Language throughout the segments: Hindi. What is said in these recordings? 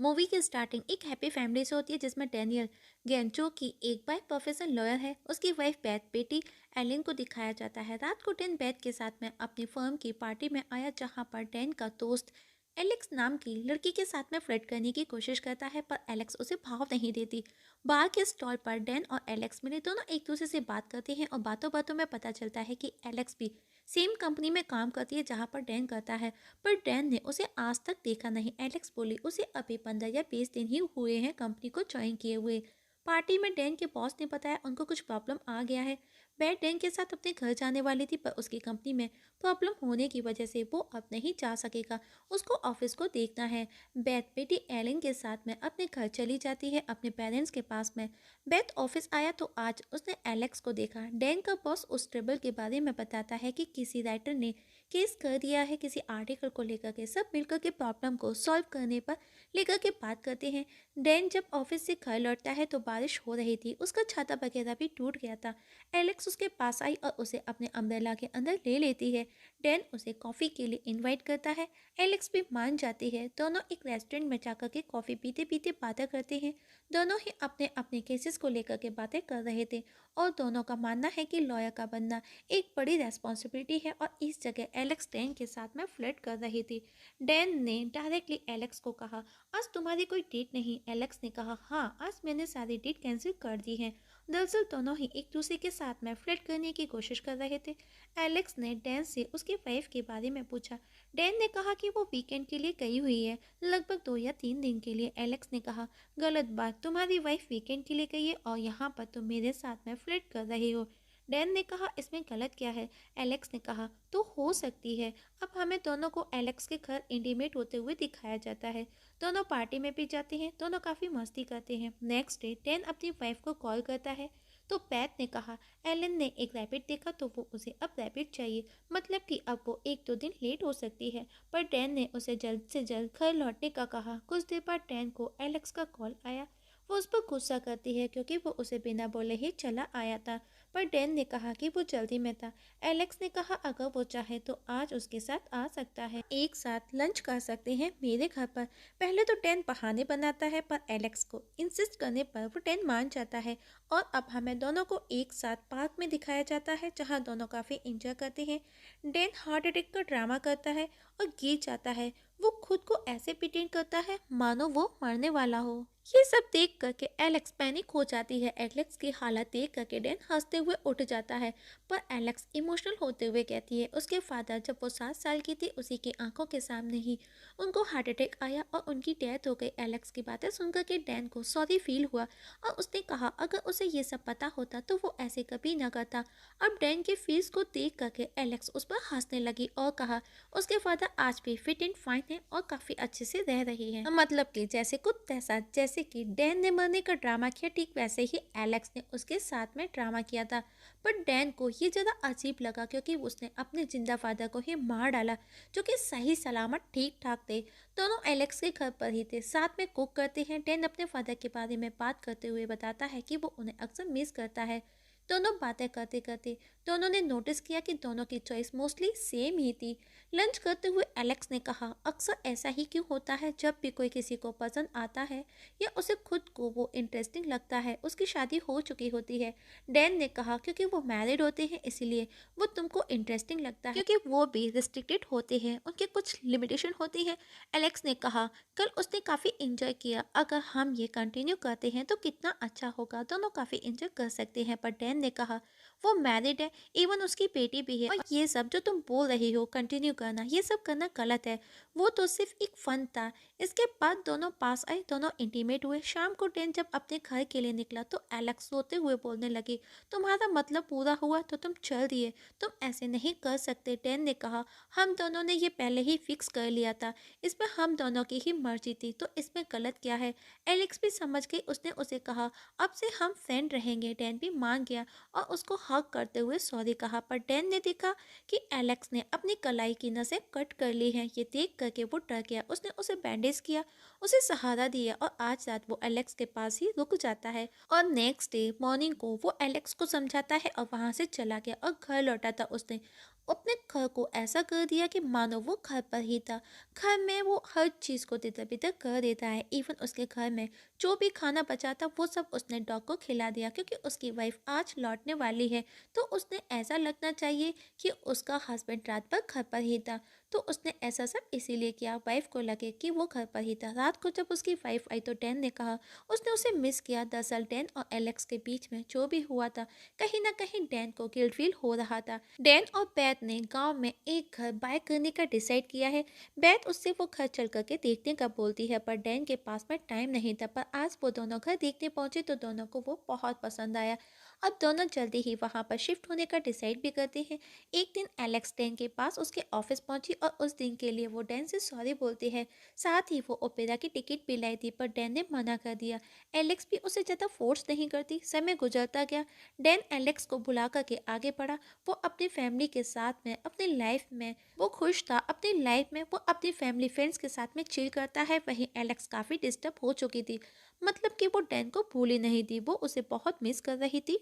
मूवी की स्टार्टिंग एक हैप्पी फैमिली से होती है जिसमें डैनियल गेन जो कि एक बार प्रोफेसर लॉयर है, उसकी वाइफ बेथ, बेटी एलिन को दिखाया जाता है। रात को डैन बेथ के साथ में अपनी फर्म की पार्टी में आया जहां पर डैन का दोस्त एलेक्स नाम की लड़की के साथ में फ्लर्ट करने की कोशिश करता है, पर एलेक्स उसे भाव नहीं देती। बार के स्टॉल पर डैन और एलेक्स मिले, दोनों एक दूसरे से बात करते हैं और बातों बातों में पता चलता है कि एलेक्स भी सेम कंपनी में काम करती है जहां पर डैन करता है, पर डैन ने उसे आज तक देखा नहीं। एलेक्स बोली उसे अभी 15 या 20 दिन ही हुए हैं कंपनी को ज्वाइन किए हुए। पार्टी में डैन के बॉस ने बताया उनको कुछ प्रॉब्लम आ गया है। बैट डैन के साथ अपने घर जाने वाली थी, पर उसकी कंपनी में प्रॉब्लम होने की वजह से वो अब नहीं जा सकेगा। उसको ऑफिस को देखना है। बैथ बेटी एलिन के साथ में अपने घर चली जाती है, अपने पेरेंट्स के पास में। बैथ ऑफिस आया तो आज उसने एलेक्स को देखा। डैन का बॉस उस ट्रबल के बारे में बताता है कि किसी राइटर ने केस कर दिया है किसी आर्टिकल को लेकर के। सब मिलकर के प्रॉब्लम को सॉल्व करने पर लेकर के बात करते हैं। डैन जब ऑफिस से घर लौटता है तो बारिश हो रही थी, उसका छाता वगैरह भी टूट गया था। एलेक्स उसके पास आई और उसे अपने अम्ब्रेला के अंदर ले लेती है। डैन उसे कॉफ़ी के लिए इनवाइट करता है। एलेक्स भी मान जाती है। दोनों एक रेस्टोरेंट में जाकर के कॉफ़ी पीते पीते बातें करते हैं। दोनों ही अपने अपने केसेस को लेकर के बातें कर रहे थे और दोनों का मानना है कि लॉयर का बनना एक बड़ी रेस्पॉन्सिबिलिटी है और इस जगह एलेक्स डैन के साथ में फ्लर्ट कर रही थी। डैन ने डायरेक्टली एलेक्स को कहा, आज तुम्हारी कोई डेट नहीं। एलेक्स ने कहा, हाँ आज मैंने सारी डेट कैंसिल कर दी है। दरअसल दोनों ही एक दूसरे के साथ में फ्लर्ट करने की कोशिश कर रहे थे। एलेक्स ने डैन से उसकी वाइफ के बारे में पूछा। डैन ने कहा कि वो वीकेंड के लिए गई हुई है, लगभग 2 या 3 दिन के लिए। एलेक्स ने कहा, गलत बात, तुम्हारी वाइफ वीकेंड के लिए गई है और यहाँ पर तुम मेरे साथ में फ्लर्ट कर रहे हो। डैन ने कहा, इसमें गलत क्या है? एलेक्स ने कहा, तो हो सकती है। अब हमें दोनों को एलेक्स के घर इंटीमेट होते हुए दिखाया जाता है। दोनों पार्टी में भी जाते हैं, दोनों काफ़ी मस्ती करते हैं। नेक्स्ट डे डैन अपनी वाइफ को कॉल करता है तो पैट ने कहा, एलन ने एक रैबिट देखा तो वो उसे अब रैबिट चाहिए, मतलब कि अब वो 1-2 दिन लेट हो सकती है। पर डैन ने उसे जल्द से जल्द घर लौटने का कहा। कुछ देर बाद डैन को एलेक्स का कॉल आया। वो उस पर गुस्सा करती है क्योंकि वो उसे बिना बोले ही चला आया था, पर डैन ने कहा कि वो जल्दी में था। एलेक्स ने कहा अगर वो चाहे तो आज उसके साथ आ सकता है, एक साथ लंच कर सकते हैं मेरे घर पर। पहले तो डैन बहाने बनाता है, पर एलेक्स को इंसिस्ट करने पर वो डैन मान जाता है और अब हमें दोनों को एक साथ पार्क में दिखाया जाता है जहां दोनों काफ़ी इंजॉय करते हैं। डैन हार्ट अटैक का ड्रामा करता है और गिर जाता है। वो खुद को ऐसे प्रिटेंड करता है मानो वो मरने वाला हो। ये सब देख करके एलेक्स पैनिक हो जाती है। एलेक्स की हालत देख करके डैन हंसते हुए उठ जाता है, पर एलेक्स इमोशनल होते हुए कहती है उसके फादर जब वो 7 साल की थी उसी की आंखों के सामने ही उनको हार्ट अटैक आया और उनकी डेथ हो गई। एलेक्स की बातें सुनकर के डैन को सॉरी फील हुआ और उसने कहा अगर उसे ये सब पता होता तो वो ऐसे कभी ना करता। अब डैन के फीस को देख करके एलेक्स उस पर हंसने लगी और कहा उसके फादर आज भी फिट एंड फाइन है और काफी अच्छे से रह रही है। मतलब कि जैसे कुछ तैसा, जैसे कि डैन ने मरने का ड्रामा किया ठीक वैसे ही एलेक्स ने उसके साथ में ड्रामा किया था। पर डैन को ये ज़्यादा अजीब लगा क्योंकि उसने अपने जिंदा फादर को ही मार डाला जो कि सही सलामत ठीक ठाक थे। दोनों एलेक्स के घर पर ही थे, साथ में कुक करते हैं। डैन अपने फादर के बारे में बात करते हुए बताता है कि वो उन्हें अक्सर मिस करता है। दोनों बातें करते करते दोनों ने नोटिस किया कि दोनों की चॉइस मोस्टली सेम ही थी। लंच करते हुए एलेक्स ने कहा अक्सर ऐसा ही क्यों होता है, जब भी कोई किसी को पसंद आता है या उसे खुद को वो इंटरेस्टिंग लगता है उसकी शादी हो चुकी होती है। डैन ने कहा क्योंकि वो मैरिड होते हैं इसीलिए वो तुमको इंटरेस्टिंग लगता है, क्योंकि वो भी रिस्ट्रिक्टेड होते हैं, उनके कुछ लिमिटेशन होती है। एलेक्स ने कहा कल उसने काफ़ी इंजॉय किया, अगर हम ये कंटिन्यू करते हैं तो कितना अच्छा होगा, दोनों काफ़ी इंजॉय कर सकते हैं। पर डैन ने कहा वो मैरिड है, इवन उसकी बेटी भी है, और ये सब जो तुम बोल रही हो कंटिन्यू करना, ये सब करना गलत है। वो तो सिर्फ एक फन था। इसके बाद दोनों पास आए, दोनों इंटीमेट हुए। शाम को डैन जब अपने घर के लिए निकला तो एलेक्स सोते हुए बोलने लगी तुम्हारा मतलब पूरा हुआ तो तुम चल दिए, तुम ऐसे नहीं कर सकते। डैन ने कहा हम दोनों ने ये पहले ही फिक्स कर लिया था, इसमें हम दोनों की ही मर्जी थी, तो इसमें गलत क्या है। एलेक्स भी समझ गई, उसने उसे कहा अब से हम फ्रेंड रहेंगे। डैन भी मान गया और उसको हक करते हुए सॉरी कहा। पर डैन ने देखा कि एलेक्स ने अपनी कलाई की नसें कट कर ली हैं। ये देख करके वो डर गया, उसने उसे बैंडेज किया, उसे सहारा दिया और आज रात वो एलेक्स के पास ही रुक जाता है। और नेक्स्ट डे मॉर्निंग को वो एलेक्स को समझाता है और वहाँ से चला गया और घर लौटा था उसने। अपने घर को ऐसा कर दिया कि मानो वो घर पर ही था। घर में वो हर चीज़ को तितर-बितर कर देता है। इवन उसके घर में जो भी खाना बचा था वो सब उसने डॉग को खिला दिया, क्योंकि उसकी वाइफ आज लौटने वाली है। तो उसने ऐसा लगना चाहिए कि उसका हस्बैंड रात भर घर पर ही था। तो उसने ऐसा सब इसीलिए किया, वाइफ को लगे कि वो घर पर ही था। रात को जब उसकी वाइफ आई तो डैन ने कहा उसने उसे मिस किया। दरअसल डैन और एलेक्स के बीच में जो भी हुआ था, कहीं ना कहीं डैन को गिल्ट फील हो रहा था। डैन और बैथ ने गांव में एक घर बाय करने का डिसाइड किया है। बैथ उससे वो घर चल करके देखने का बोलती है, पर डैन के पास में टाइम नहीं था। पर आज वो दोनों घर देखने पहुंचे तो दोनों को वो बहुत पसंद आया। अब दोनों जल्दी ही वहां पर शिफ्ट होने का डिसाइड भी करते हैं। एक दिन एलेक्स डैन के पास उसके ऑफिस पहुंची और उस दिन के लिए वो डैन से सॉरी बोलती है। साथ ही वो ओपेरा की टिकट भी लाई थी, पर डैन ने मना कर दिया। एलेक्स भी उसे ज़्यादा फोर्स नहीं करती। समय गुजरता गया। डैन एलेक्स को बुला करके आगे बढ़ा। वो अपनी फैमिली के साथ में अपनी लाइफ में वो खुश था। अपनी लाइफ में वो अपनी फैमिली फ्रेंड्स के साथ में चिल करता है। वहीं एलेक्स काफ़ी डिस्टर्ब हो चुकी थी। मतलब कि वो डैन को भूल ही नहीं थी, वो उसे बहुत मिस कर रही थी।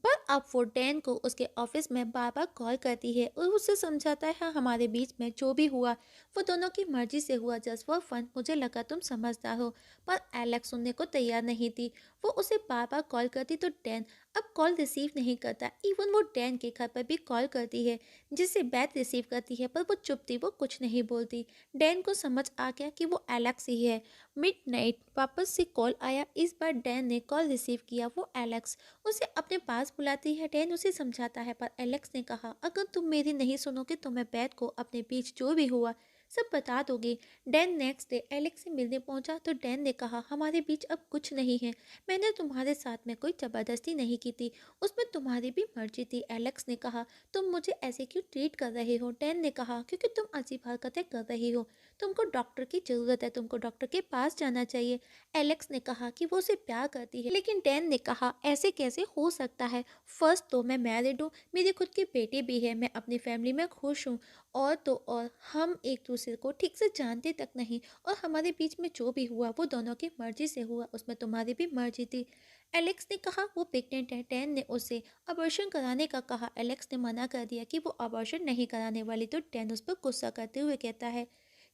पर अब वो डैन को उसके ऑफिस में बार बार कॉल करती है और उससे समझाता है, हाँ हमारे बीच में जो भी हुआ वो दोनों की मर्जी से हुआ, जस्ट फॉर फन, मुझे लगा तुम समझदार हो। पर एलेक्स सुनने को तैयार नहीं थी। वो उसे बार बार कॉल करती तो डैन अब कॉल रिसीव नहीं करता। इवन वो डैन के घर पर भी कॉल करती है, जिसे बैथ रिसीव करती है, पर वो चुप थी, वो कुछ नहीं बोलती। डैन को समझ आ गया कि वो एलेक्स ही है। मिडनाइट वापस से कॉल आया। इस बार डैन ने कॉल रिसीव किया। वो एलेक्स उसे अपने पास बुलाती है। डैन उसे समझाता है, पर एलेक्स ने कहा अगर तुम मेरी नहीं सुनोगे तो मैं बैथ को अपने बीच जो भी हुआ सब बता दोगी। डैन नेक्स्ट डे एलेक्स से मिलने पहुंचा तो डैन ने कहा हमारे बीच अब कुछ नहीं है। मैंने तुम्हारे साथ में कोई जबरदस्ती नहीं की थी, उसमें तुम्हारी भी मर्जी थी। एलेक्स ने कहा तुम मुझे ऐसे क्यों ट्रीट कर रहे हो। डैन ने कहा क्योंकि तुम अजीब हरकतें कर रही हो, तुमको डॉक्टर की ज़रूरत है, तुमको डॉक्टर के पास जाना चाहिए। एलेक्स ने कहा कि वो उसे प्यार करती है, लेकिन डैन ने कहा ऐसे कैसे हो सकता है। फर्स्ट तो मैं मैरिड हूँ, मेरी खुद की बेटी भी है, मैं अपनी फैमिली में खुश हूँ। और तो और हम एक दूसरे को ठीक से जानते तक नहीं, और हमारे बीच में जो भी हुआ वो दोनों की मर्जी से हुआ, उसमें तुम्हारी भी मर्जी थी। एलेक्स ने कहा वो प्रेग्नेंट है। डैन ने उसे अबॉर्शन कराने का कहा। एलेक्स ने मना कर दिया कि वो अबॉर्शन नहीं कराने वाली। तो डैन उस पर गुस्सा करते हुए कहता है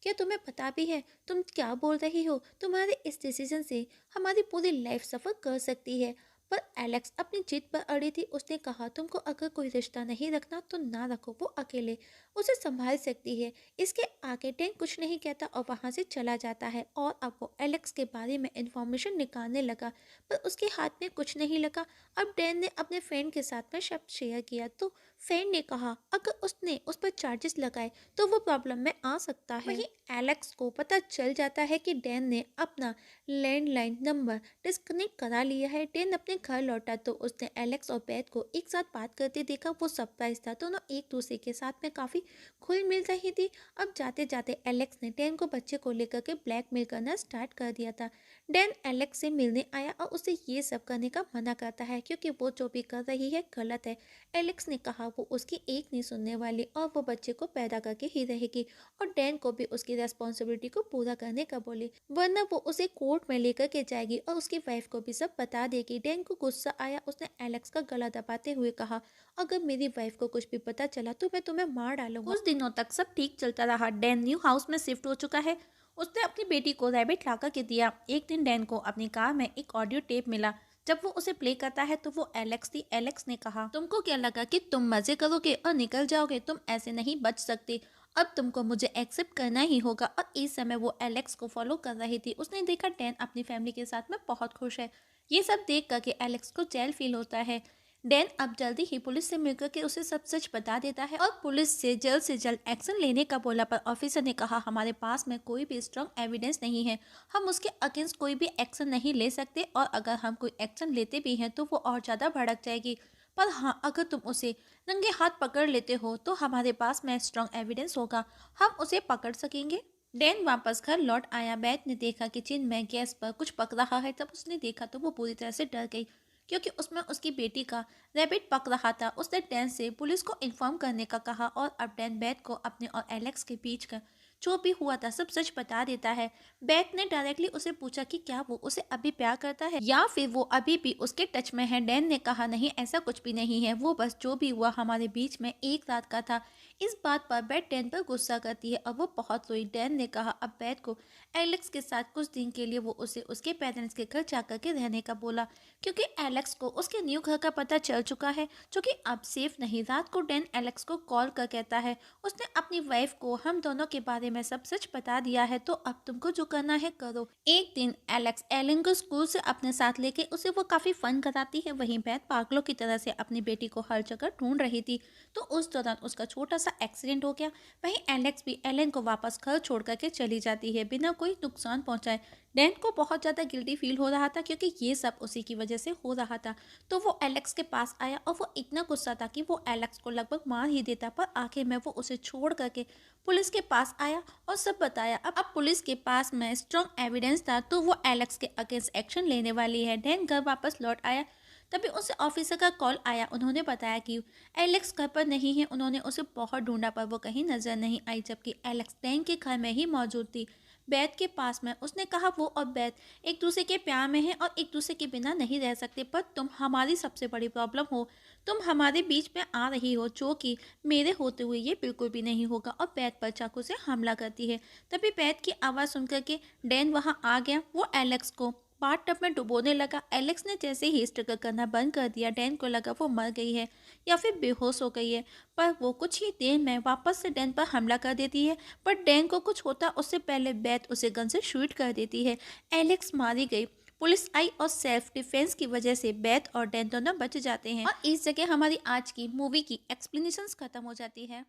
क्या तुम्हें पता भी है तुम क्या बोल रही हो। तुम्हारे इस डिसीजन से हमारी पूरी लाइफ सफ़र कर सकती है। पर एलेक्स अपनी जिद पर अड़ी थी। उसने कहा तुमको अगर कोई रिश्ता नहीं रखना तो ना रखो, वो अकेले उसे संभाल सकती है। इसके आगे डैन कुछ नहीं कहता और वहाँ से चला जाता है। और अब वो एलेक्स के बारे में इंफॉर्मेशन निकालने लगा, पर उसके हाथ में कुछ नहीं लगा। अब डैन ने अपने फ्रेंड के साथ में शब्द शेयर किया तो फ्रेंड ने कहा अगर उसने उस पर चार्जेस लगाए तो वो प्रॉब्लम में आ सकता है। वहीं एलेक्स को पता चल जाता है कि डैन ने अपना लैंडलाइन नंबर डिस्कनेक्ट करा लिया है। डैन अपने घर लौटा तो उसने एलेक्स और बैथ को एक साथ बात करते देखा। वो सरप्राइज था, दोनों एक दूसरे के साथ में काफ़ी खुल मिल रही थी। अब जाते जाते एलेक्स ने डैन को बच्चे को लेकर के ब्लैकमेल करना स्टार्ट कर दिया था। डैन एलेक्स से मिलने आया और उसे ये सब करने का मना करता है, क्योंकि वो जो भी कर रही है गलत है। एलेक्स ने कहा वो उसकी एक नहीं सुनने वाली और वो बच्चे को पैदा करके ही रहेगी, और डैन को भी उसकी रेस्पॉन्सिबिलिटी को पूरा करने का बोली, वरना वो उसे कोर्ट में लेकर के जाएगी और उसकी वाइफ को भी सब बता देगी। डैन को गुस्सा आया। उसने एलेक्स का गला दबाते हुए कहा अगर मेरी वाइफ को कुछ भी पता चला तो मैं तुम्हें मार डालूंगा। कुछ दिनों तक सब ठीक चलता रहा। डैन न्यू हाउस में शिफ्ट हो चुका है। उसने अपनी बेटी को रैबिट ला के दिया। एक दिन डैन को अपनी कार में एक ऑडियो टेप मिला। जब वो उसे प्ले करता है तो वो एलेक्स थी। एलेक्स ने कहा तुमको क्या लगा कि तुम मजे करोगे और निकल जाओगे, तुम ऐसे नहीं बच सकते, अब तुमको मुझे एक्सेप्ट करना ही होगा। और इस समय वो एलेक्स को फॉलो कर रही थी। उसने देखा डैन अपनी फैमिली के साथ में बहुत खुश है। ये सब देख करके एलेक्स को जेल फील होता है। डैन अब जल्दी ही पुलिस से मिलकर के उसे सब सच बता देता है और पुलिस से जल्द एक्शन लेने का बोला। पर ऑफिसर ने कहा हमारे पास में कोई भी स्ट्रॉन्ग एविडेंस नहीं है, हम उसके अगेंस्ट कोई भी एक्शन नहीं ले सकते, और अगर हम कोई एक्शन लेते भी हैं तो वो और ज़्यादा भड़क जाएगी। पर हाँ, अगर तुम उसे नंगे हाथ पकड़ लेते हो तो हमारे पास में स्ट्रॉन्ग एविडेंस होगा, हम उसे पकड़ सकेंगे। डैन वापस घर लौट आया। बैथ ने देखा किचन में गैस पर कुछ पक रहा है। तब उसने देखा तो वो पूरी तरह से डर गई, क्योंकि उसमें उसकी बेटी का रैबिट पक रहा था। उसने डैन से पुलिस को इन्फॉर्म करने का कहा और अब डैन बैथ को अपने और एलेक्स के बीच का जो भी हुआ था सब सच बता देता है। बेथ ने डायरेक्टली उसे पूछा कि क्या वो उसे अभी प्यार करता है या फिर वो अभी भी उसके टच में है। डैन ने कहा नहीं, ऐसा कुछ भी नहीं है, वो बस जो भी हुआ हमारे बीच में एक रात का था। इस बात पर बेथ डैन पर गुस्सा करती है और वो बहुत रोई। डैन ने कहा अब बेथ को एलेक्स के साथ कुछ दिन के लिए वो उसे उसके पेरेंट्स के घर जाकर के रहने का बोला, क्योंकि एलेक्स को उसके न्यू घर का पता चल चुका है जो कि अब सेफ नहीं। रात को डैन एलेक्स को कॉल कर कहता है उसने अपनी वाइफ को हम दोनों के बारे में सब सच बता दिया है, तो अब तुमको जो करना है करो। एक दिन एलेक्स एलन को स्कूल से अपने साथ लेके उसे वो काफी फन कराती है। वहीं बेथ पागलों की तरह से अपनी बेटी को हर जगह ढूंढ रही थी, तो उस दौरान उसका छोटा सा एक्सीडेंट हो गया। वहीं एलेक्स भी एलन को वापस घर छोड़ करके चली जाती है बिना कोई नुकसान पहुंचाए। डैन को बहुत ज़्यादा गिल्टी फील हो रहा था क्योंकि ये सब उसी की वजह से हो रहा था। तो वो एलेक्स के पास आया और वो इतना गुस्सा था कि वो एलेक्स को लगभग मार ही देता, पर आखिर में वो उसे छोड़ करके पुलिस के पास आया और सब बताया। अब पुलिस के पास में स्ट्रॉन्ग एविडेंस था, तो वो एलेक्स के अगेंस्ट एक्शन लेने वाली है। डैन घर वापस लौट आया, तभी उसे ऑफिसर का कॉल आया। उन्होंने बताया कि एलेक्स घर पर नहीं है। उन्होंने उसे बहुत ढूंढा पर वो कहीं नजर नहीं आई, जबकि एलेक्स डैन के घर में ही मौजूद थी, बेथ के पास में। उसने कहा वो और बेथ एक दूसरे के प्यार में हैं और एक दूसरे के बिना नहीं रह सकते, पर तुम हमारी सबसे बड़ी प्रॉब्लम हो। तुम हमारे बीच में आ रही हो, जो कि मेरे होते हुए ये बिल्कुल भी नहीं होगा, और बेथ पर चाकू से हमला करती है। तभी बेथ की आवाज़ सुनकर के डैन वहाँ आ गया। वो एलेक्स को बाथटब में डुबोने लगा। एलेक्स ने जैसे ही स्ट्रगल करना बंद कर दिया, डैन को लगा वो मर गई है या फिर बेहोश हो गई है, पर वो कुछ ही देर में वापस से डैन पर हमला कर देती है। पर डैन को कुछ होता उससे पहले बेथ उसे गन से शूट कर देती है। एलेक्स मारी गई। पुलिस आई और सेल्फ डिफेंस की वजह से बेथ और डैन दोनों बच जाते हैं। और इस जगह हमारी आज की मूवी की एक्सप्लेनेशन खत्म हो जाती है।